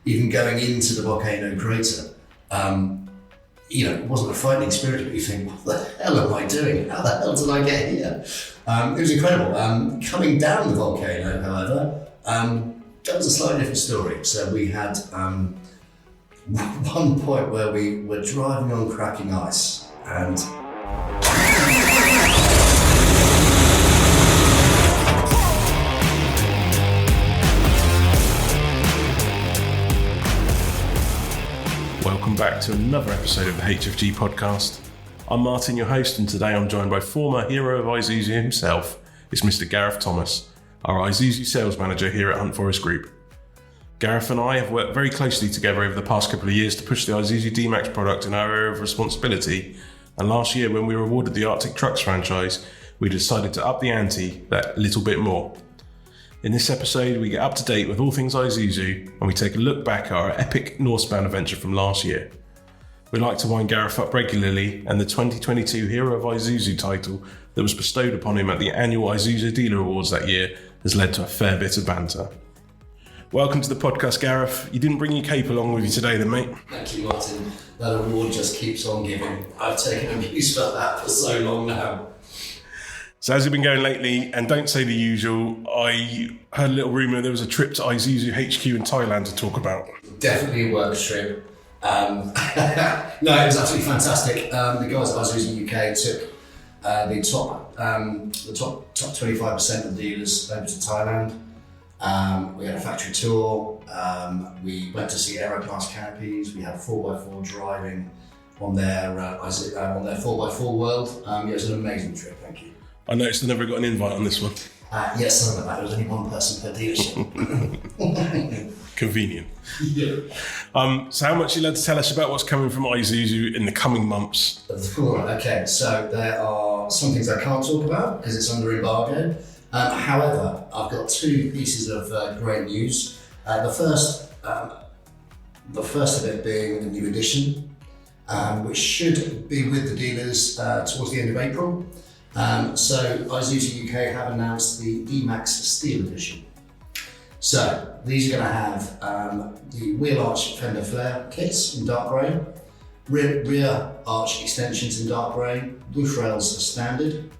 even going into the volcano crater, it wasn't a frightening experience, but you think, what the hell am I doing? How the hell did I get here? It was incredible. Coming down the volcano, however, that was a slightly different story. So we had one point where we were driving on cracking ice, and welcome back to another episode of the HFG Podcast. I'm Martin, your host, and today I'm joined by former Hero of Isuzu himself. It's Mr. Gareth Thomas, our Isuzu Sales Manager here at Hunt Forest Group. Gareth and I have worked very closely together over the past couple of years to push the Isuzu D-Max product in our area of responsibility, and last year when we were awarded the Arctic Trucks franchise, we decided to up the ante that little bit more. In this episode, we get up to date with all things Isuzu and we take a look back at our epic Norse Bound adventure from last year. We like to wind Gareth up regularly, and the 2022 Hero of Isuzu title that was bestowed upon him at the annual Isuzu Dealer Awards that year has led to a fair bit of banter. Welcome to the podcast, Gareth. You didn't bring your cape along with you today then, mate? Thank you, Martin. That award just keeps on giving. I've taken abuse for that for so long now. So how's it been going lately? And don't say the usual. I heard a little rumour there was a trip to Isuzu HQ in Thailand to talk about. Definitely a work trip. No, it was absolutely fantastic. The guys at Isuzu UK took the top 25% of the dealers over to Thailand. We had a factory tour. We went to see aeroclass canopies. We had 4x4 driving on their 4x4 world. It was an amazing trip. Thank you. I noticed I never got an invite on this one. Yes, some of that. There was only one person per dealership. Convenient. Yeah. So how much are you allowed to tell us about what's coming from Isuzu in the coming months? Okay, so there are some things I can't talk about because it's under embargo. However, I've got two pieces of great news. The first of it being the new edition, which should be with the dealers towards the end of April. So Isuzu UK have announced the D-Max Steel Edition. So these are going to have the wheel arch fender flare kits in dark grey, rear arch extensions in dark grey, roof rails are standard,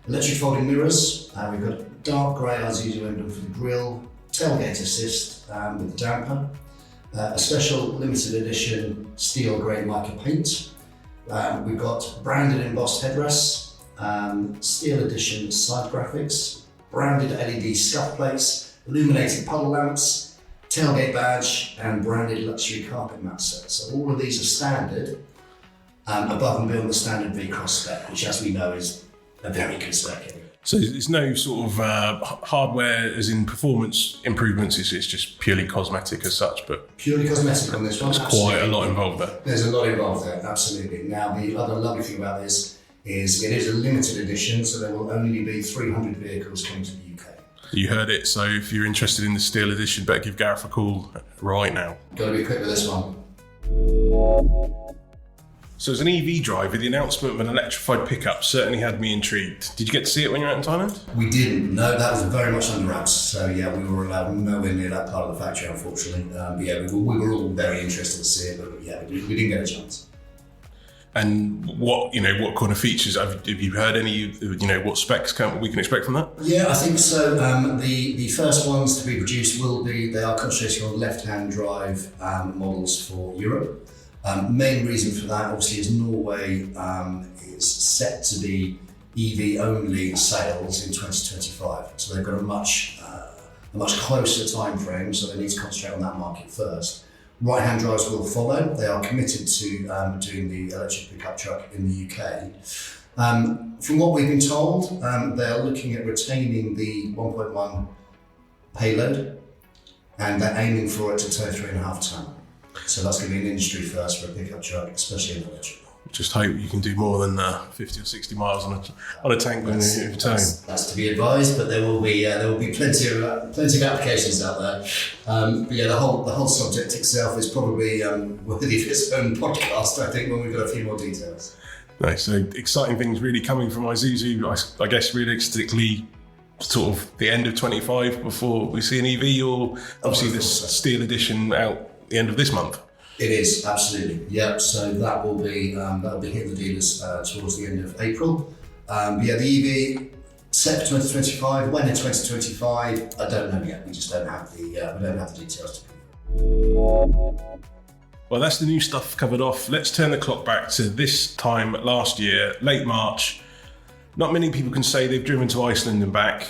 electric folding mirrors, we've got a dark grey Isuzu emblem for the grille, tailgate assist with the damper, a special limited edition steel grey mica paint, we've got branded embossed headrests, steel edition side graphics, branded LED scuff plates, illuminated puddle lamps, tailgate badge, and branded luxury carpet mat set. So all of these are standard, above and beyond the standard V-Cross spec, which as we know is a very good spec. So there's no sort of hardware as in performance improvements, it's just purely cosmetic as such, but purely cosmetic on this one. There's quite a lot involved there. There's a lot involved there, absolutely. Now the other lovely thing about this is it is a limited edition, so there will only be 300 vehicles coming to the UK. You heard it, so if you're interested in the steel edition, better give Gareth a call right now. Got to be quick with this one. So as an EV driver, the announcement of an electrified pickup certainly had me intrigued. Did you get to see it when you were out in Thailand? We didn't. No, that was very much under wraps. So yeah, we were allowed nowhere near that part of the factory, unfortunately. But yeah, we were all very interested to see it, but yeah, we didn't get a chance. And what kind of features have you heard any? What specs we can expect from that? Yeah, I think so. The first ones to be produced they are concentrating on left-hand drive models for Europe. Main reason for that, obviously, is Norway is set to be EV only sales in 2025. So they've got a much closer time frame. So they need to concentrate on that market first. Right-hand drives will follow. They are committed to doing the electric pickup truck in the UK. From what we've been told, they are looking at retaining the 1.1 payload, and they're aiming for it to tow 3.5 tonne. So that's going to be an industry first for a pickup truck, especially in electric. Just hope you can do more than 50 or 60 miles on a tank when you're towing. That's to be advised, but there will be plenty of applications out there. But yeah, the whole subject itself is probably worthy of its own podcast, I think, when we've got a few more details. Nice. So exciting things really coming from Isuzu. I guess realistically, sort of the end of 25 before we see an EV, or obviously this steel edition out the end of this month. It is, absolutely. Yep. So that will be hitting the dealers towards the end of April. The EV set for 2025. When in 2025, I don't know yet. We just don't have the details. Well, that's the new stuff covered off. Let's turn the clock back to this time last year, late March. Not many people can say they've driven to Iceland and back,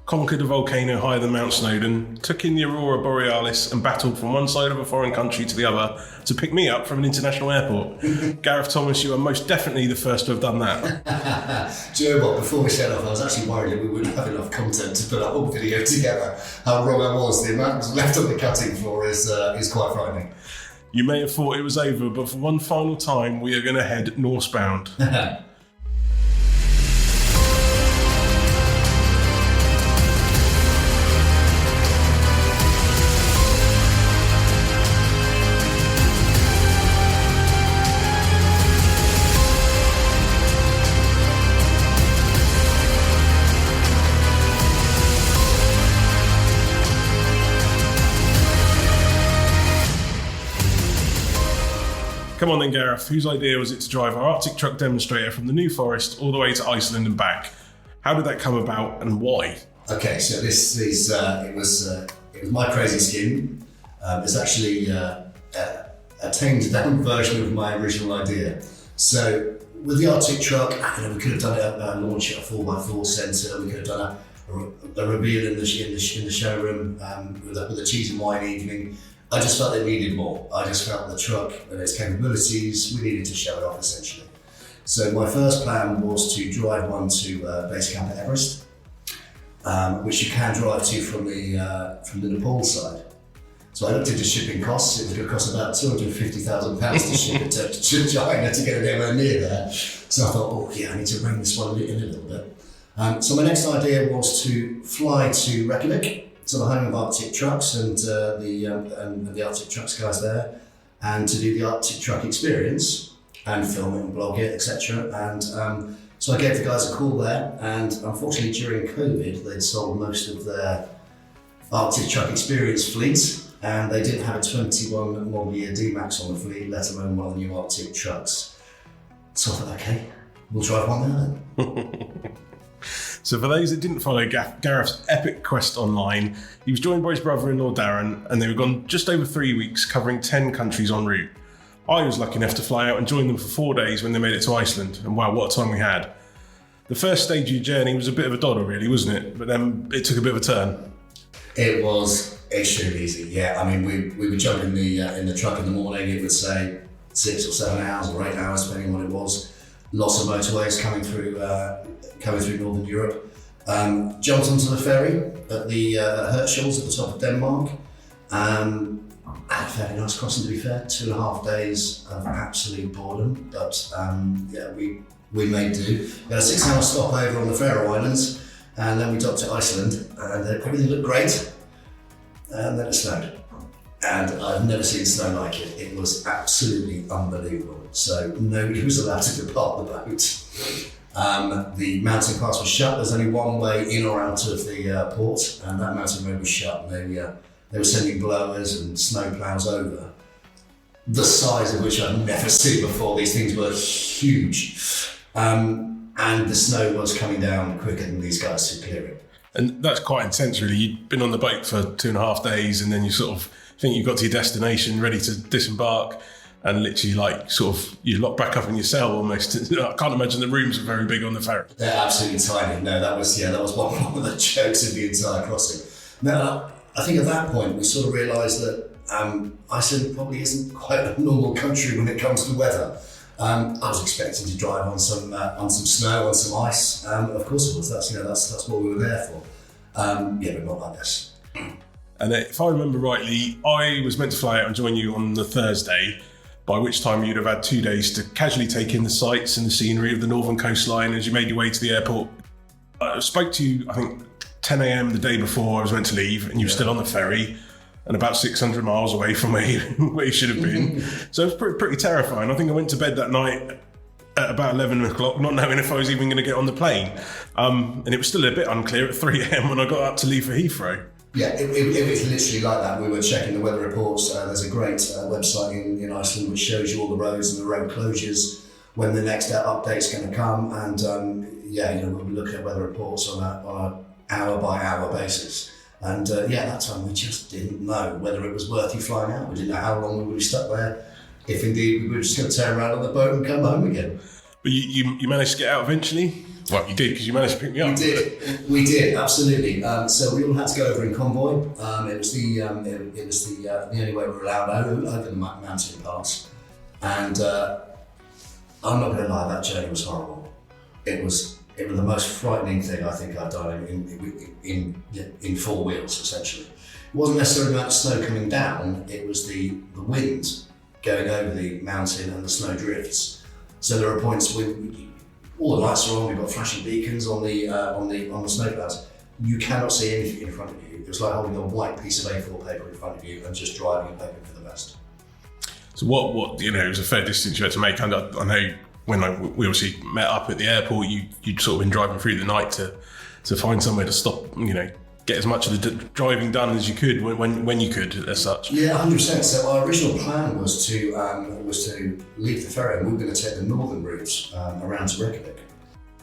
conquered a volcano higher than Mount Snowdon, took in the Aurora Borealis and battled from one side of a foreign country to the other to pick me up from an international airport. Gareth Thomas, you are most definitely the first to have done that. Do you know what? Before we set off, I was actually worried that we wouldn't have enough content to put a whole video together. How wrong I was. The amount that was left on the cutting floor is quite frightening. You may have thought it was over, but for one final time, we are going to head Norse Bound. Come on then, Gareth. Whose idea was it to drive our Arctic Truck demonstrator from the New Forest all the way to Iceland and back? How did that come about and why? Okay, so this is it was my crazy scheme. It's actually a tamed down version of my original idea. So with the Arctic Truck, we could have done it at launch at a 4x4 centre. We could have done a reveal in the showroom with a cheese and wine evening. I just felt it needed more. I just felt the truck and its capabilities, we needed to show it off essentially. So my first plan was to drive one to base camp at Everest, which you can drive to from the Nepal side. So I looked into shipping costs. It was going to cost about £250,000 to ship it to China to get it anywhere near there. So I thought, I need to rein this one in a little bit. So my next idea was to fly to Reykjavik, to the home of Arctic Trucks and the Arctic Trucks guys there, and to do the Arctic Truck experience and film it and blog it, etc. And so I gave the guys a call there, and unfortunately during COVID they'd sold most of their Arctic Truck experience fleet, and they didn't have a 21 model year D-Max on the fleet, let alone one of the new Arctic Trucks. So I thought, okay, we'll drive one there then. So for those that didn't follow Gareth's epic quest online, he was joined by his brother-in-law Darren, and they were gone just over 3 weeks, covering 10 countries en route. I was lucky enough to fly out and join them for 4 days when they made it to Iceland, and wow, what a time we had. The first stage of your journey was a bit of a dodder really, wasn't it? But then it took a bit of a turn. It was extremely easy, yeah. I mean, we would jump in the truck in the morning. It would say 6 or 7 hours or 8 hours, depending on what it was. Lots of motorways coming through Northern Europe. Jumped onto the ferry at the Hirtshals at the top of Denmark. Had a fairly nice crossing, to be fair. 2.5 days of absolute boredom, but we made do. We had a 6-hour stopover on the Faroe Islands, and then we docked at Iceland, and everything looked great. And then it snowed. And I've never seen snow like it. It was absolutely unbelievable. So nobody was allowed to depart the boat. The mountain pass was shut. There's only one way in or out of the port, and that mountain road was shut. And they were sending blowers and snow plows over, the size of which I've never seen before. These things were huge. And the snow was coming down quicker than these guys could clear it. And that's quite intense really. You've been on the boat for 2.5 days, and then you sort of think you've got to your destination, ready to disembark, and literally you lock back up in your cell almost. I can't imagine the rooms are very big on the ferry. They're absolutely tiny. No, that was one of the jokes of the entire crossing. Now, I think at that point we sort of realised that Iceland probably isn't quite a normal country when it comes to weather. I was expecting to drive on some snow, on some ice. Of course it was. That's what we were there for. But not like this. And if I remember rightly, I was meant to fly out and join you on the Thursday, by which time you'd have had 2 days to casually take in the sights and the scenery of the northern coastline as you made your way to the airport. I spoke to you, I think, 10 a.m. the day before I was meant to leave, and you were still on the ferry and about 600 miles away from where you should have been. So it was pretty terrifying. I think I went to bed that night at about 11 o'clock, not knowing if I was even going to get on the plane. And it was still a bit unclear at 3 a.m. when I got up to leave for Heathrow. Yeah, it was literally like that. We were checking the weather reports. There's a great website in Iceland which shows you all the roads and the road closures, when the next update's going to come, and we'll be looking at weather reports on a hour by hour basis. And that time we just didn't know whether it was worth you flying out. We didn't know how long we would be stuck there, if indeed we were just going to turn around on the boat and come home again. But you managed to get out eventually? Well, you did, because you managed to pick me up. We did, absolutely. So we all had to go over in convoy. It was the only way we were allowed over the mountain pass. And I'm not going to lie, that journey was horrible. It was the most frightening thing I think I've done in four wheels, essentially. It wasn't necessarily about the snow coming down, it was the wind going over the mountain and the snow drifts. So there are points where all the lights are on, we've got flashing beacons on the snowclouds. You cannot see anything in front of you. It was like holding a white piece of A4 paper in front of you and just driving and hoping for the best. So what it was a fair distance you had to make. I know when we obviously met up at the airport, you'd sort of been driving through the night to find somewhere to stop, get as much of the driving done as you could when you could, as such. Yeah, 100%. So our original plan was to leave the ferry, and we were going to take the northern routes around to Reykjavik.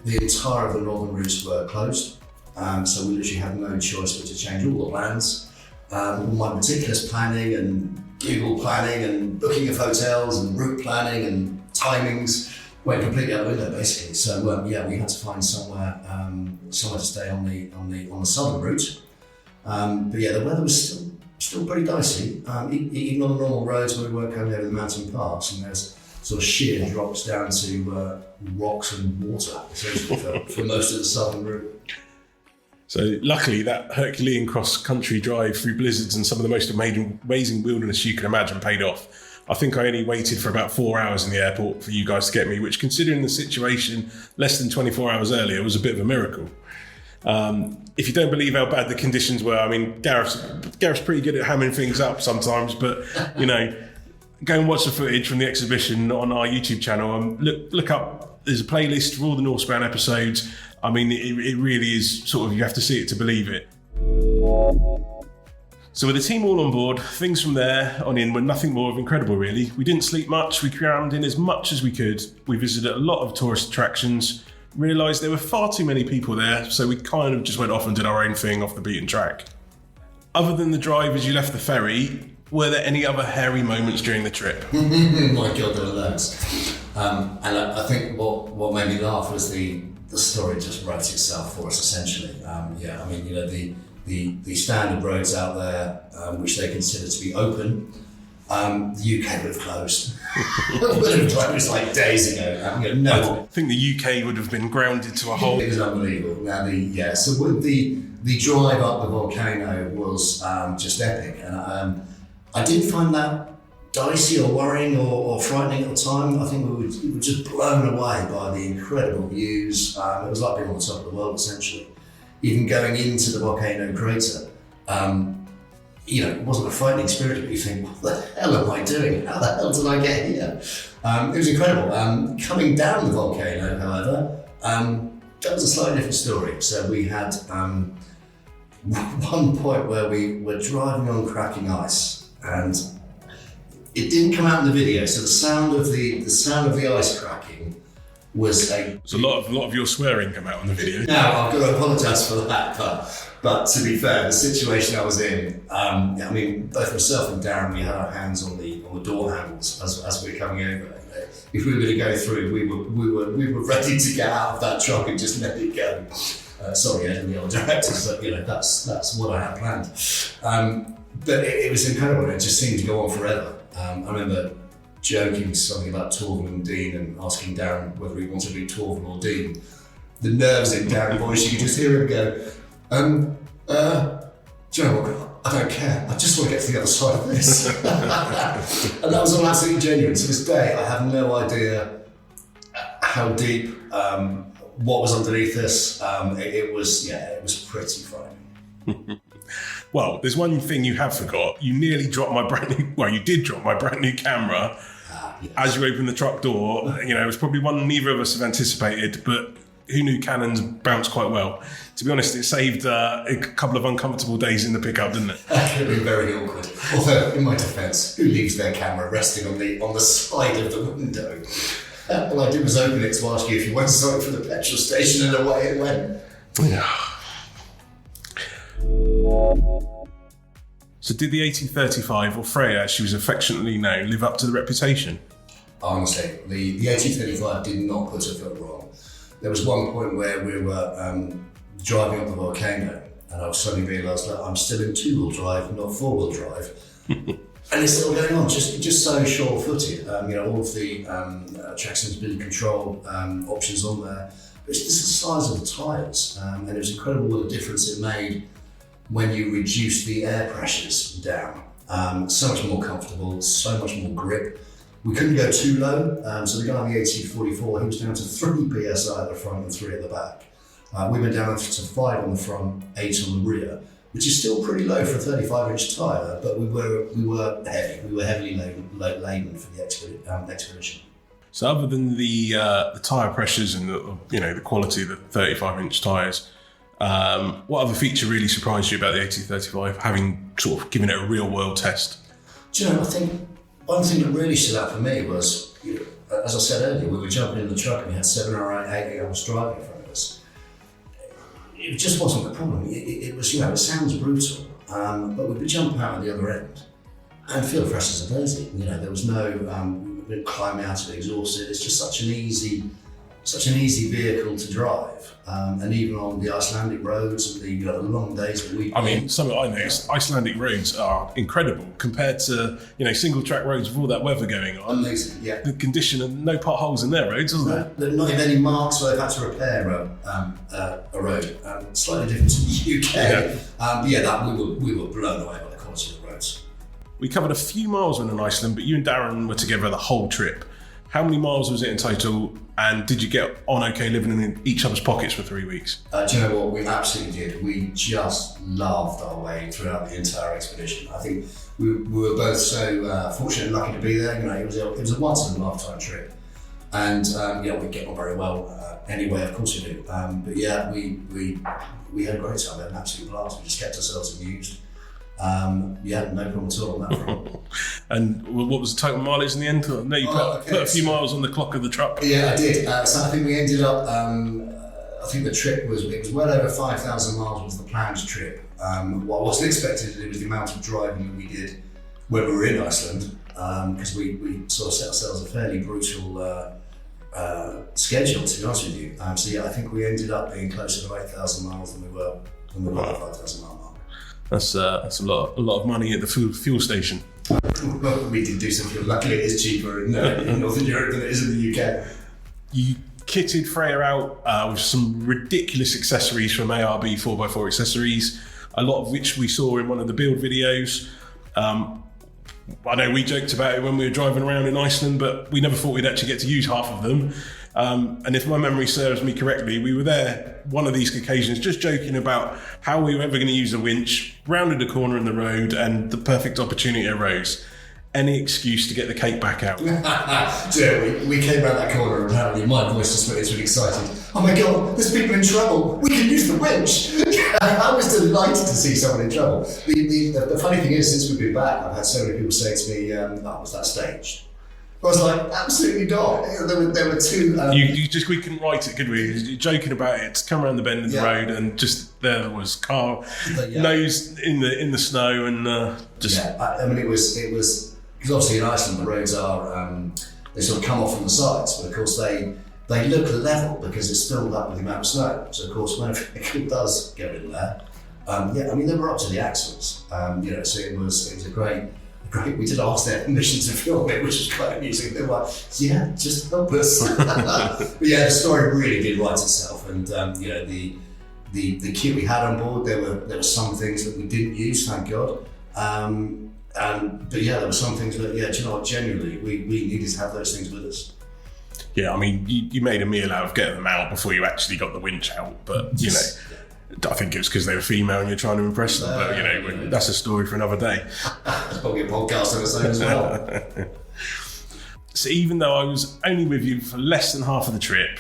The entire of the northern routes were closed, so we literally had no choice but to change all the plans. All my meticulous planning and Google planning and booking of hotels and route planning and timings went completely out the window, basically. So we had to find somewhere to stay on the southern route. But the weather was still pretty dicey. Even on the normal roads where we weren't coming over the mountain pass, and there's sort of sheer drops down to rocks and water, essentially, for most of the southern route. So luckily that Herculean cross-country drive through blizzards and some of the most amazing wilderness you can imagine paid off. I think I only waited for about 4 hours in the airport for you guys to get me, which, considering the situation less than 24 hours earlier, was a bit of a miracle. If you don't believe how bad the conditions were, I mean, Gareth's pretty good at hamming things up sometimes, but, go and watch the footage from the exhibition on our YouTube channel and look up, there's a playlist for all the Norse Bound episodes. I mean, it really is sort of, you have to see it to believe it. So with the team all on board, things from there on in were nothing more of incredible, really. We didn't sleep much, we crammed in as much as we could. We visited a lot of tourist attractions, realised there were far too many people there, so we kind of just went off and did our own thing off the beaten track. Other than the drive as you left the ferry, were there any other hairy moments during the trip? My God, there were loads. And I think what made me laugh was the story just wrote itself for us, essentially. The standard roads out there, which they consider to be open, the UK would have closed. Would have closed like days ago. I think the UK would have been grounded to a halt. It was unbelievable. So with the drive up the volcano was just epic, and I didn't find that dicey or worrying or frightening at the time. I think we were just blown away by the incredible views. It was like being on the top of the world, essentially. Even going into the volcano crater, it wasn't a frightening experience, but you think, what the hell am I doing? How the hell did I get here? It was incredible. Coming down the volcano, however, that was a slightly different story. So we had one point where we were driving on cracking ice, and it didn't come out in the video. So the sound of the ice cracking was So a lot of your swearing come out on the video. Now I've got to apologise for that, but to be fair, the situation I was in, both myself and Darren, we had our hands on the door handles as we were coming over. If we were going to go through, we were ready to get out of that truck and just let it go. Sorry, Ed and the other directors, but that's what I had planned. But it was incredible, and it just seemed to go on forever. I remember joking something about Torvald and Dean and asking Darren whether he wanted to be Torvald or Dean. The nerves in Darren's voice, you could just hear him go, do you know what? I don't care. I just want to get to the other side of this. And that was all absolutely genuine. To this day, I have no idea how deep, what was underneath this. It was pretty frightening. Well, there's one thing you have forgot. You nearly dropped you did drop my brand new camera Yes. as you opened the truck door. It was probably one neither of us have anticipated, but who knew cannons bounce quite well. To be honest, it saved a couple of uncomfortable days in the pickup, didn't it? That could have been very awkward. Although, in my defence, who leaves their camera resting on the side of the window? All I did was open it to ask you if you went something from the petrol station, and away it went. Yeah. So did the AT35, or Freya as she was affectionately known, live up to the reputation? Honestly, the AT35 did not put a foot wrong. There was one point where we were driving up the Volcano, and I suddenly realised that I'm still in two-wheel drive, not four-wheel drive. And it's still going on, just so sure-footed. All of the traction stability control options on there. It's just the size of the tyres, and it was incredible what a difference it made when you reduce the air pressures down. So much more comfortable, so much more grip. We couldn't go too low, so the guy on the AT44, he was down to 3 PSI at the front and 3 at the back. We went down to 5 on the front, 8 on the rear, which is still pretty low for a 35-inch tyre, but we were heavy. We were heavily laden for the expedition. So other than the tyre pressures and the quality of the 35-inch tyres, what other feature really surprised you about the AT35, having sort of given it a real-world test? Do you know, I think one thing that really stood out for me was, as I said earlier, we were jumping in the truck and we had 7 or 8 hours driving in front of us. It just wasn't the problem. It was, it sounds brutal, but we'd be jumping out at the other end and fuel pressures are daisy. There was no climb out of it exhausted. It's just such an easy vehicle to drive, and even on the Icelandic roads and the long days that we. Something I noticed: Icelandic roads are incredible compared to single track roads with all that weather going on. Amazing, yeah. The condition and no potholes in their roads, isn't there? There are not even any marks where they've had to repair a road. Slightly different to the UK. Yeah. We were blown away by the quality of the roads. We covered a few miles when in Iceland, but you and Darren were together the whole trip. How many miles was it in total, and did you get on okay living in each other's pockets for 3 weeks? Do you know what? We absolutely did. We just loved our way throughout the entire expedition. I think we were both so fortunate and lucky to be there. It was a once-in-a-lifetime trip. And we get on very well anyway, of course we do. But yeah, we had a great time. We had an absolute blast. We just kept ourselves amused. No problem at all on that front. And what was the total mileage in the end? No, you put a few miles on the clock of the truck. Yeah, I did. So I think we ended up, I think the trip was well over 5,000 miles was the planned trip. What I wasn't expecting to do was the amount of driving that we did when we were in Iceland, because we sort of set ourselves a fairly brutal schedule, to be honest with you. I think we ended up being closer to 8,000 miles than we were at the 5,000 mile mark. That's a lot of money at the fuel station. Well, we did do some fuel. Luckily, it is cheaper in Northern Europe than it is in the UK. You kitted Freya out with some ridiculous accessories from ARB 4x4 Accessories, a lot of which we saw in one of the build videos. I know we joked about it when we were driving around in Iceland, but we never thought we'd actually get to use half of them. And if my memory serves me correctly, we were there one of these occasions just joking about how we were ever going to use a winch, rounded a corner in the road, and the perfect opportunity arose. Any excuse to get the cake back out. We came around that corner and apparently my voice just went really excited. Oh my God, there's people in trouble. We can use the winch. I was delighted to see someone in trouble. The funny thing is, since we've been back, I've had so many people say to me, was that staged? I was like, absolutely not. There were two. We couldn't write it, could we? You're joking about it. Come around the bend of the road, and just there was car nose in the snow, and just. Yeah, it was because obviously in Iceland the roads are they sort of come off from the sides, but of course they look level because it's filled up with the amount of snow. So of course when a vehicle does go in there, they were up to the axles. So it was a great. We did ask their permission to film it, which was quite amusing. They were like, "Yeah, just help us." But yeah, the story really did write itself, and the kit we had on board, there were some things that we didn't use, thank God. But there were some things that, do you know what? Genuinely, we needed to have those things with us. Yeah, you made a meal out of getting them out before you actually got the winch out, but I think it was because they were female and you're trying to impress them, but that's a story for another day. There's probably a podcast on its own as well. So even though I was only with you for less than half of the trip,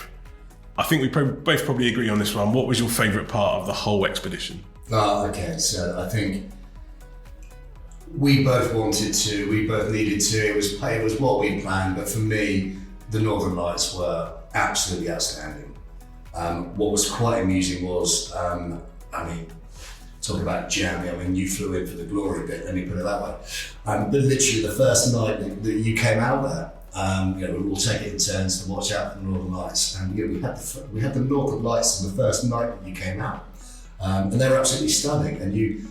I think we both probably agree on this one. What was your favourite part of the whole expedition? Okay, so I think we both wanted to, we both needed to. It was what we planned, but for me, the Northern Lights were absolutely outstanding. What was quite amusing was, talk about jamming. You flew in for the glory bit. Let me put it that way. But literally, the first night that you came out there, we were all taking in turns to watch out for the Northern Lights, and we had the Northern Lights on the first night that you came out, and they were absolutely stunning. And you,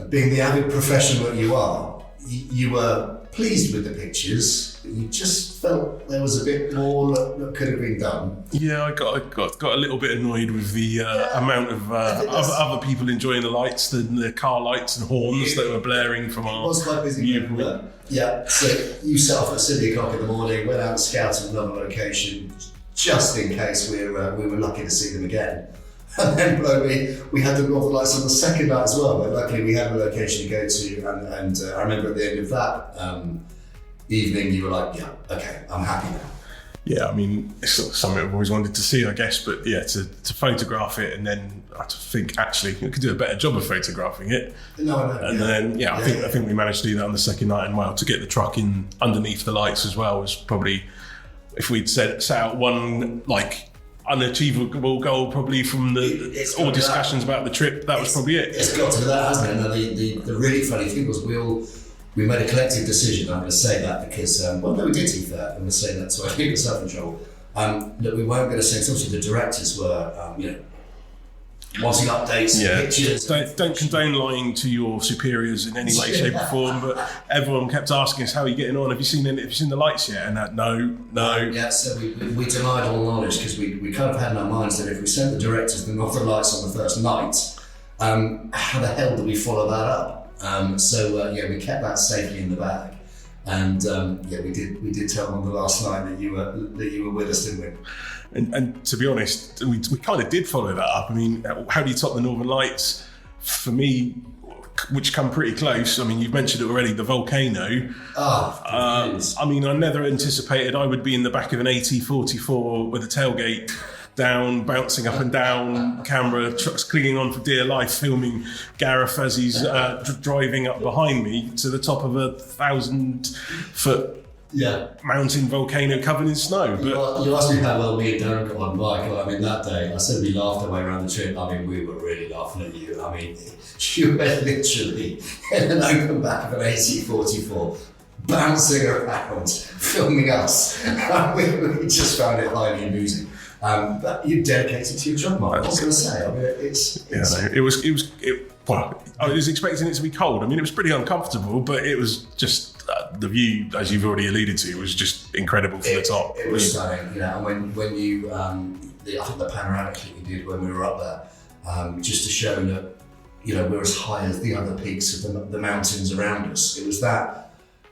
being the avid professional that you are, you were pleased with the pictures, but you just felt there was a bit more that could have been done. Yeah, I got a little bit annoyed with the amount of other people enjoying the lights, the car lights and horns that were blaring from our. It was quite busy. Yeah, so you set off at 7 o'clock in the morning, went out and scouted another location just in case we were lucky to see them again. And then, we had the Northern Lights on the second night as well, but luckily we had a location to go to, and I remember at the end of that evening, you were like, yeah, okay, I'm happy now. Yeah, I mean, it's something I've always wanted to see, I guess, but yeah, to photograph it and then I think actually we could do a better job of photographing it. I think we managed to do that on the second night, and to get the truck in underneath the lights as well was probably, if we'd set out one unachievable goal probably from all discussions about the trip, that was probably it. It's got to be that, hasn't it? And the really funny thing was we made a collective decision. I'm going to say that because, we did see that. I'm going to say that so I keep myself in trouble. That we weren't going to say, obviously the directors were, wanting updates, pictures. Don't condone lying to your superiors in any way, shape or form, but everyone kept asking us, how are you getting on? Have you seen the lights yet? And no. Yeah, so we denied all knowledge because we kind of had in our minds that if we sent the directors the Northern Lights on the first night, how the hell do we follow that up? We kept that safely in the bag. And we did tell them on the last night that you were with us, didn't we? And to be honest, we kind of did follow that up. I mean, how do you top the Northern Lights? For me, which come pretty close. I mean, you've mentioned it already, the Volcano. I never anticipated I would be in the back of an AT34 with a tailgate down, bouncing up and down, camera trucks clinging on for dear life, filming Gareth as he's driving up behind me to the top of a 1,000-foot mountain volcano covered in snow. But you asked me how well me and Darren got on bike. Well, I mean, that day, I said we laughed our way around the trip. I mean, we were really laughing at you. I mean, you were literally in an open back of an AT44, bouncing around, filming us. We just found it highly amusing. But you dedicated to your job, Mark. I was going to say, I mean, I was expecting it to be cold. I mean, it was pretty uncomfortable, but it was just the view, as you've already alluded to, was just incredible from the top. It was stunning, and when you, I think the panoramic that you did when we were up there, just to show that, we're as high as the other peaks of the mountains around us. It was that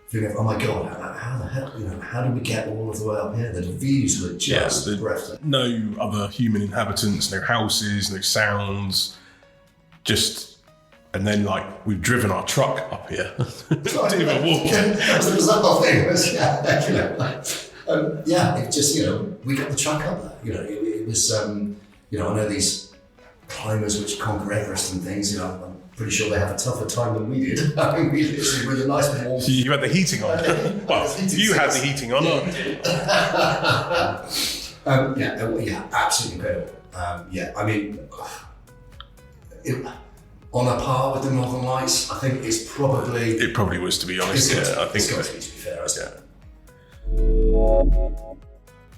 feeling of, oh my God, how the hell, how did we get all of the way up here? The views were just breathtaking. No other human inhabitants, no houses, no sounds, and then we've driven our truck up here. Didn't even walk. That was the whole thing. It just, we got the truck up there. It was, I know these climbers which conquer Everest and things, I'm pretty sure they have a tougher time than we did. I mean, we literally were the nice warm. You had the heating on. You had the heating on, absolutely incredible. I mean, on a par with the Northern Lights, I think it's probably... It probably was, to be honest. I think it's got to be fair, isn't it?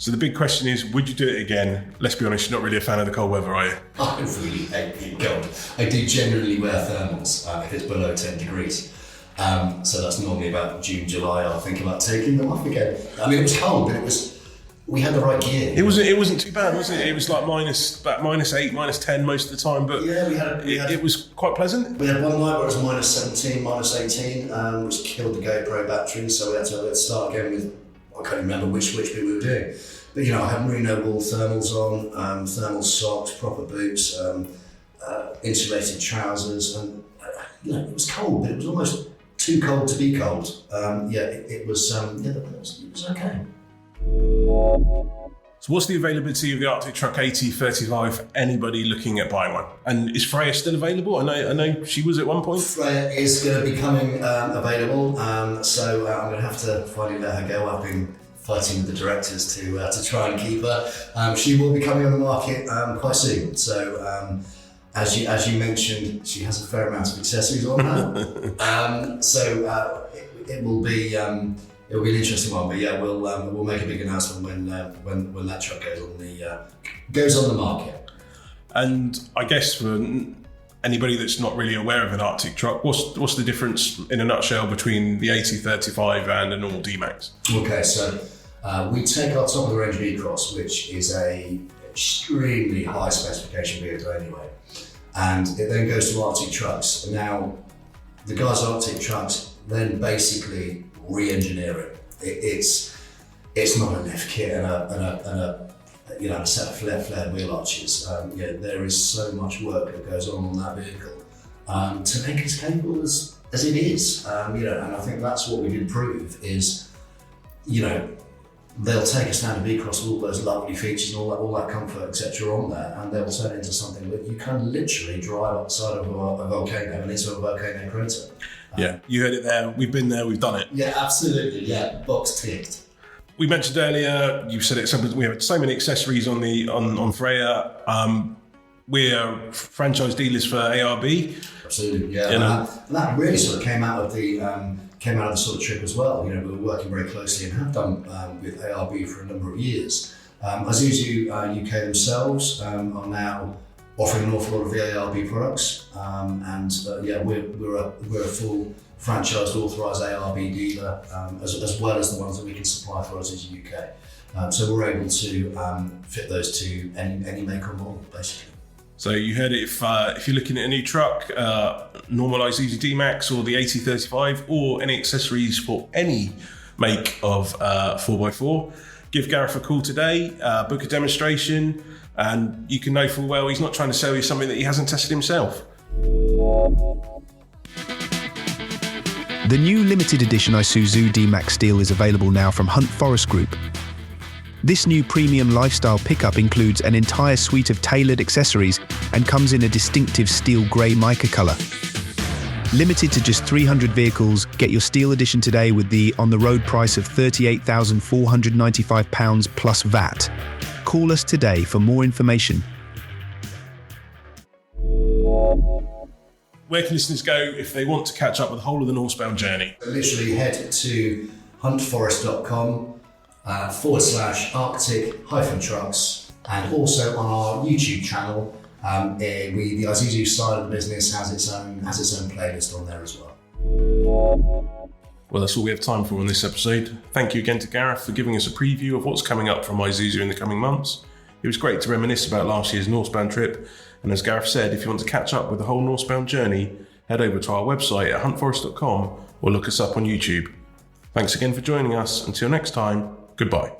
So the big question is, would you do it again? Let's be honest, you're not really a fan of the cold weather, are you? I really hate being cold. I do generally wear thermals if it's below 10 degrees. So that's normally about June, July, I'll think about taking them off again. I mean, it was cold, but we had the right gear. It wasn't too bad, was it? It was like about -8, -10 most of the time, but it was quite pleasant. We had one night where it was -17, -18, which killed the GoPro battery, so we had to start again with, I can't remember which bit we were doing. But I had merino wool thermals on, thermal socks, proper boots, insulated trousers, and it was cold, but it was almost too cold to be cold. It was okay. So what's the availability of the Arctic Truck AT35 for anybody looking at buying one? And is Freya still available? I know she was at one point. Freya is going to be coming available, so I'm going to have to finally let her go. I've been fighting with the directors to try and keep her. She will be coming on the market quite soon. So as you mentioned, she has a fair amount of accessories on her. So it will be. It'll be an interesting one, but yeah, we'll make a big announcement when that truck goes on the market. And I guess for anybody that's not really aware of an Arctic truck, what's the difference in a nutshell between the AT35 and a normal D-Max? Okay, so we take our top of the range V-Cross, which is a extremely high specification vehicle anyway, and it then goes to Arctic Trucks. And now the guys at Arctic Trucks then basically re-engineer it. It's not a lift kit and a set of flared wheel arches. There is so much work that goes on that vehicle to make it as capable as it is. And I think that's what we did prove is, they'll take a standard V-Cross with all those lovely features and all that comfort, etc. on there, and they'll turn it into something that you can literally drive outside of a volcano and into a volcano crater. Yeah, you heard it there. We've been there, we've done it. Yeah, absolutely. Yeah, box ticked. We mentioned earlier, you said it, we have so many accessories on Freya. We're franchise dealers for ARB. Absolutely, yeah. And that really sort of came out of the sort of trip as well. We were working very closely and have done with ARB for a number of years. Isuzu UK themselves are now offering an awful lot of the ARB products, we're a full franchised authorised ARB dealer, as well as the ones that we can supply for Isuzu UK. So we're able to fit those to any make or model, basically. So you heard it, if you're looking at a new truck, normal Isuzu D-Max or the AT35 or any accessories for any make of 4x4, give Gareth a call today, book a demonstration, and you can know full well he's not trying to sell you something that he hasn't tested himself. The new limited edition Isuzu D-Max Steel is available now from Hunt Forest Group. This new premium lifestyle pickup includes an entire suite of tailored accessories and comes in a distinctive steel grey mica colour. Limited to just 300 vehicles, get your steel edition today with the on-the-road price of £38,495 plus VAT. Call us today for more information. Where can listeners go if they want to catch up with the whole of the Norse Bound journey? Literally head to huntforest.com/Arctic-Trucks, and also on our YouTube channel, the Isuzu side of the business has its own playlist on there as well. Well, that's all we have time for on this episode. Thank you again to Gareth for giving us a preview of what's coming up from Isuzu in the coming months. It was great to reminisce about last year's Norse Bound trip, and as Gareth said, if you want to catch up with the whole Norse Bound journey, head over to our website at huntforest.com or look us up on YouTube. Thanks again for joining us. Until next time, goodbye.